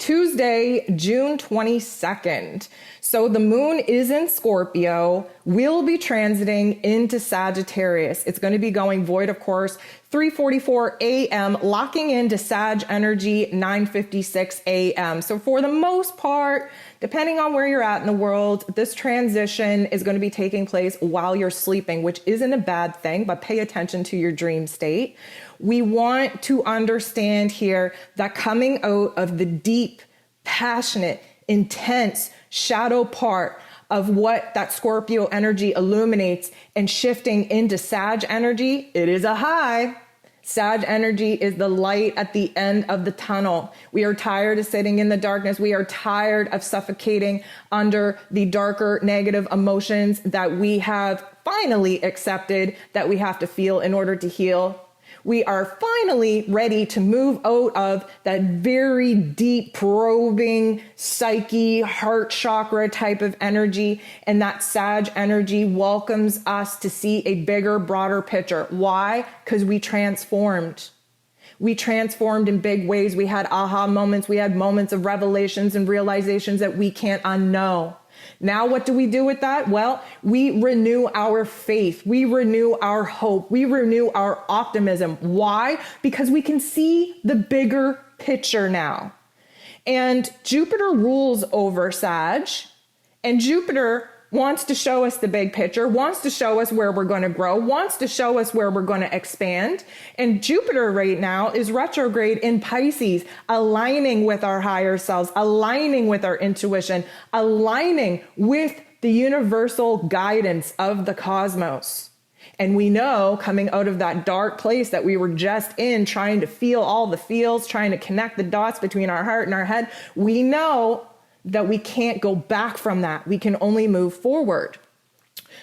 Tuesday, June 22nd. So the moon is in Scorpio, will be transiting into Sagittarius. It's going to be going void, of course, 3:44 a.m., locking into Sag energy, 9:56 a.m. So for the most part, depending on where you're at in the world, this transition is going to be taking place while you're sleeping, which isn't a bad thing, but pay attention to your dream state. We want to understand here that coming out of the deep, passionate, intense shadow part of what that Scorpio energy illuminates and shifting into Sag energy, it is a high. Sag energy is the light at the end of the tunnel. We are tired of sitting in the darkness. We are tired of suffocating under the darker negative emotions that we have finally accepted that we have to feel in order to heal. We are finally ready to move out of that very deep, probing, psyche, heart chakra type of energy. And that Sag energy welcomes us to see a bigger, broader picture. Why? Because we transformed. We transformed in big ways. We had aha moments. We had moments of revelations and realizations that we can't unknow. Now, what do we do with that? Well, we renew our faith. We renew our hope. We renew our optimism. Why? Because we can see the bigger picture now. And Jupiter rules over Sag, and Jupiter wants to show us the big picture, wants to show us where we're going to grow, wants to show us where we're going to expand. And Jupiter right now is retrograde in Pisces, aligning with our higher selves, aligning with our intuition, aligning with the universal guidance of the cosmos. And we know coming out of that dark place that we were just in, trying to feel all the feels, trying to connect the dots between our heart and our head, we know that we can't go back from that. We can only move forward.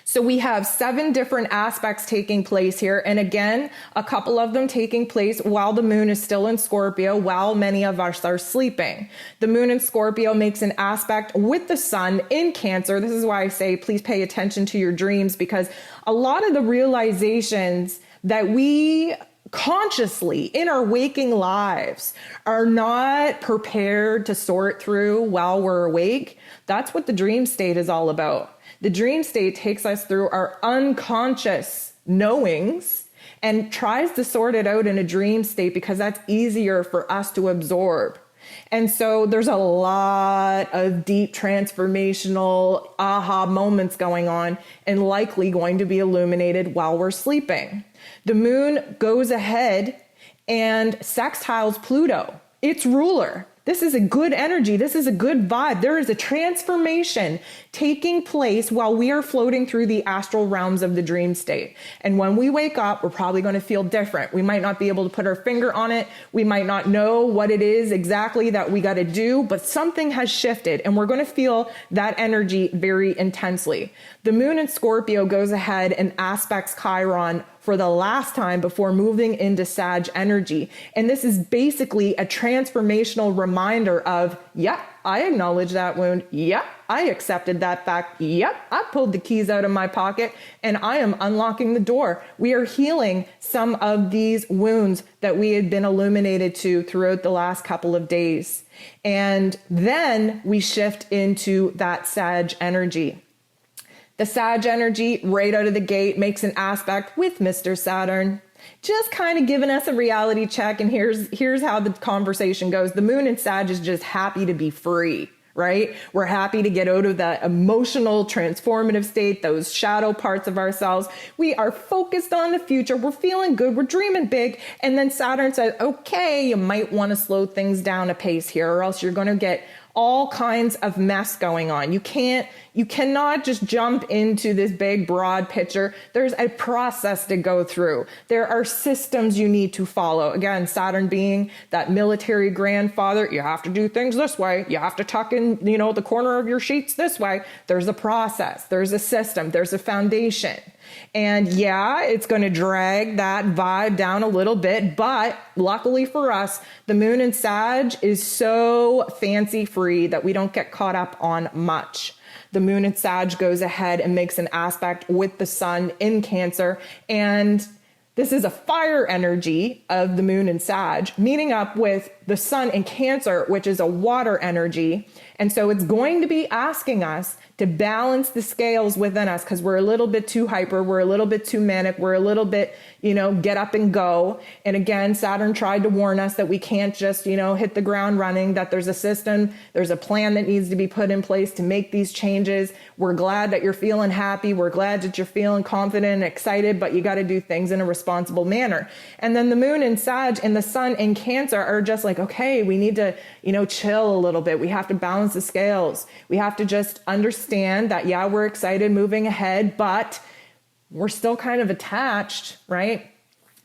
So we have 7 different aspects taking place here. And again, a couple of them taking place while the moon is still in Scorpio, while many of us are sleeping. The moon in Scorpio makes an aspect with the sun in Cancer. This is why I say, please pay attention to your dreams, because a lot of the realizations that we consciously in our waking lives are not prepared to sort through while we're awake. That's what the dream state is all about. The dream state takes us through our unconscious knowings and tries to sort it out in a dream state because that's easier for us to absorb. And so there's a lot of deep transformational aha moments going on and likely going to be illuminated while we're sleeping. The moon goes ahead and sextiles Pluto, its ruler. This is a good energy. This is a good vibe. There is a transformation taking place while we are floating through the astral realms of the dream state. And when we wake up, we're probably going to feel different. We might not be able to put our finger on it. We might not know what it is exactly that we got to do, but something has shifted and we're going to feel that energy very intensely. The moon in Scorpio goes ahead and aspects Chiron for the last time before moving into Sag energy. And this is basically a transformational reminder of, yep, I acknowledge that wound. Yep, I accepted that fact. Yep, I pulled the keys out of my pocket and I am unlocking the door. We are healing some of these wounds that we had been illuminated to throughout the last couple of days. And then we shift into that Sag energy. The Sag energy right out of the gate makes an aspect with Mr. Saturn, just kind of giving us a reality check. And here's how the conversation goes. The moon in Sag is just happy to be free, right? We're happy to get out of that emotional transformative state, those shadow parts of ourselves. We are focused on the future. We're feeling good. We're dreaming big. And then Saturn says, okay, you might want to slow things down a pace here, or else you're going to get all kinds of mess going on. You cannot just jump into this big, broad picture. There's a process to go through. There are systems you need to follow. Again, Saturn being that military grandfather, you have to do things this way. You have to tuck in, the corner of your sheets this way. There's a process. There's a system. There's a foundation. And yeah, it's going to drag that vibe down a little bit, but luckily for us, the moon in Sag is so fancy free that we don't get caught up on much. The moon in Sag goes ahead and makes an aspect with the sun in Cancer, and this is a fire energy of the moon in Sag, meeting up with the sun in Cancer, which is a water energy. And so it's going to be asking us to balance the scales within us because we're a little bit too hyper, we're a little bit too manic, we're a little bit, get up and go. And again, Saturn tried to warn us that we can't just, hit the ground running, that there's a system, there's a plan that needs to be put in place to make these changes. We're glad that you're feeling happy. We're glad that you're feeling confident and excited, but you got to do things in a responsible manner. And then the moon in Sag and the sun in Cancer are just like, okay, we need to, chill a little bit. We have to balance the scales. We have to just understand that, yeah, we're excited moving ahead, but we're still kind of attached, right?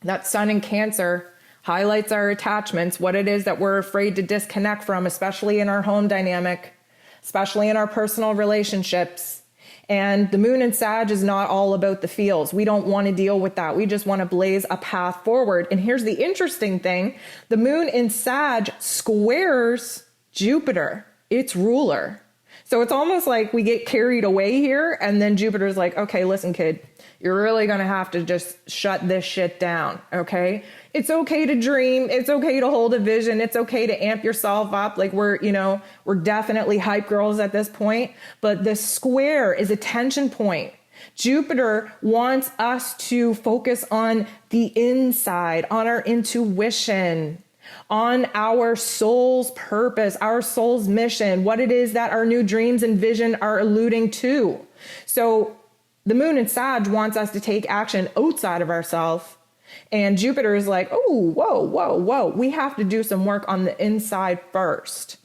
That sun in Cancer highlights our attachments, what it is that we're afraid to disconnect from, especially in our home dynamic, especially in our personal relationships. And the moon in Sag is not all about the feels. We don't want to deal with that. We just want to blaze a path forward. And here's the interesting thing. The moon in Sag squares Jupiter, its ruler. So it's almost like we get carried away here. And then Jupiter's like, okay, listen, kid, you're really going to have to just shut this shit down. Okay. It's okay to dream. It's okay to hold a vision. It's okay to amp yourself up. Like we're definitely hype girls at this point, but the square is a tension point. Jupiter wants us to focus on the inside, on our intuition, on our soul's purpose, our soul's mission, what it is that our new dreams and vision are alluding to. So the moon in Sag wants us to take action outside of ourselves. And Jupiter is like, oh, whoa. We have to do some work on the inside first.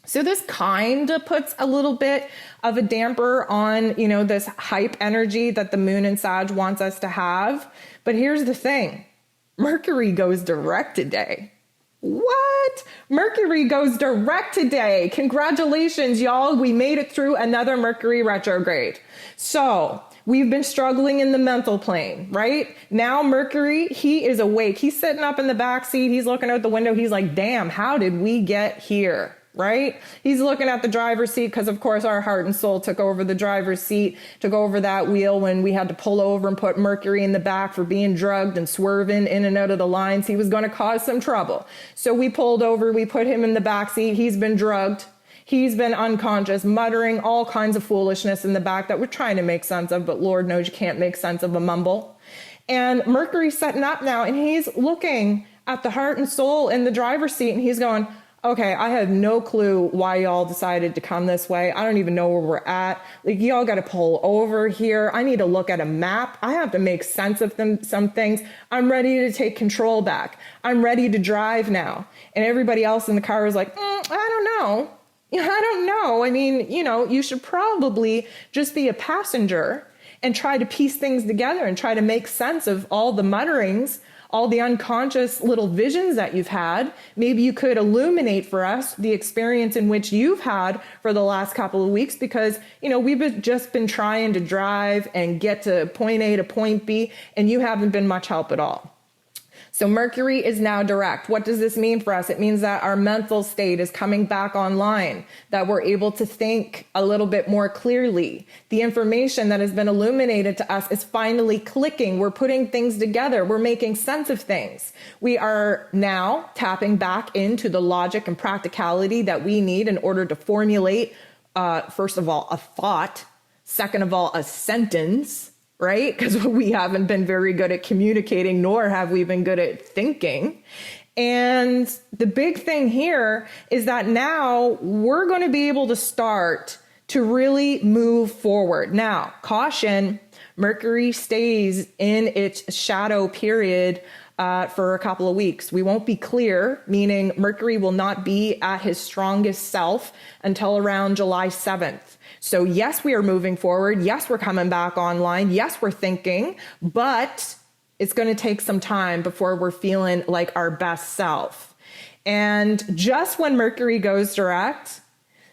So this kind of puts a little bit of a damper on, this hype energy that the moon in Sag wants us to have. But here's the thing. Mercury goes direct today. What? Mercury goes direct today. Congratulations, y'all. We made it through another Mercury retrograde. So we've been struggling in the mental plane, right? Now Mercury, he is awake. He's sitting up in the back seat. He's looking out the window. He's like, damn, how did we get here? Right? He's looking at the driver's seat because, of course, our heart and soul took over the driver's seat, took over that wheel when we had to pull over and put Mercury in the back for being drugged and swerving in and out of the lines. He was going to cause some trouble. So we pulled over, we put him in the back seat. He's been drugged. He's been unconscious, muttering all kinds of foolishness in the back that we're trying to make sense of, but Lord knows you can't make sense of a mumble. And Mercury's setting up now, and he's looking at the heart and soul in the driver's seat, and he's going, okay, I have no clue why y'all decided to come this way. I don't even know where we're at. Like, y'all got to pull over here. I need to look at a map. I have to make sense of some things. I'm ready to take control back. I'm ready to drive now. And everybody else in the car is like, I don't know. I don't know. I mean, you should probably just be a passenger and try to piece things together and try to make sense of all the mutterings, all the unconscious little visions that you've had. Maybe you could illuminate for us the experience in which you've had for the last couple of weeks, because, we've just been trying to drive and get to point A to point B, and you haven't been much help at all. So Mercury is now direct. What does this mean for us? It means that our mental state is coming back online, that we're able to think a little bit more clearly. The information that has been illuminated to us is finally clicking. We're putting things together. We're making sense of things. We are now tapping back into the logic and practicality that we need in order to formulate, first of all, a thought, second of all, a sentence, right? Because we haven't been very good at communicating, nor have we been good at thinking. And the big thing here is that now we're going to be able to start to really move forward. Now, caution, Mercury stays in its shadow period for a couple of weeks. We won't be clear, meaning Mercury will not be at his strongest self until around July 7th. So yes, we are moving forward. Yes, we're coming back online. Yes, we're thinking, but it's going to take some time before we're feeling like our best self. And just when Mercury goes direct,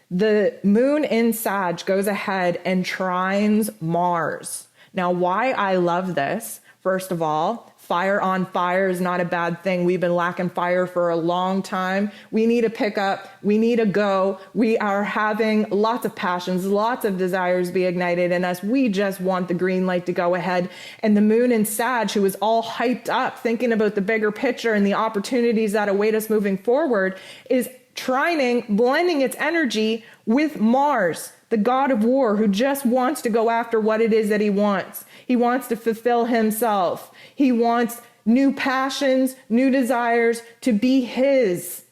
the moon in Sag goes ahead and trines Mars. Now, why I love this, First of all, fire on fire is not a bad thing. We've been lacking fire for a long time. We need to pick up. We need to go. We are having lots of passions, lots of desires be ignited in us. We just want the green light to go ahead. And the moon in Sag, who is all hyped up, thinking about the bigger picture and the opportunities that await us moving forward, is blending its energy with Mars, the god of war, who just wants to go after what it is that he wants. He wants to fulfill himself. He wants new passions, new desires to be his.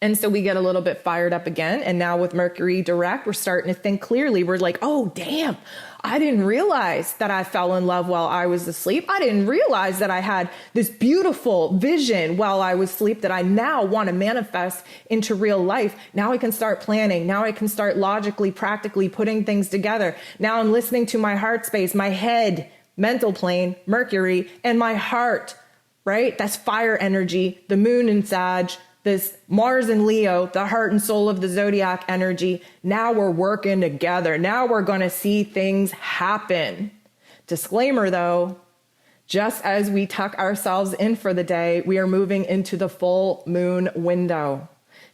And so we get a little bit fired up again. And now with Mercury direct, we're starting to think clearly. We're like, oh, damn, I didn't realize that I fell in love while I was asleep. I didn't realize that I had this beautiful vision while I was asleep that I now want to manifest into real life. Now I can start planning. Now I can start logically, practically putting things together. Now I'm listening to my heart space, my head, mental plane, Mercury, and my heart, right? That's fire energy, the moon in Sag, this Mars and Leo, the heart and soul of the zodiac energy. Now we're working together. Now we're going to see things happen. Disclaimer though, just as we tuck ourselves in for the day, we are moving into the full moon window.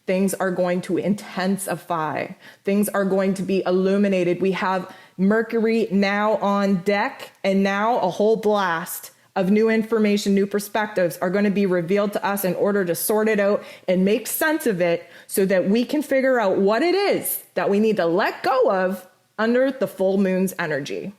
Things are going to intensify. Things are going to be illuminated. We have Mercury now on deck, and now a whole blast of new information, new perspectives are going to be revealed to us in order to sort it out and make sense of it so that we can figure out what it is that we need to let go of under the full moon's energy.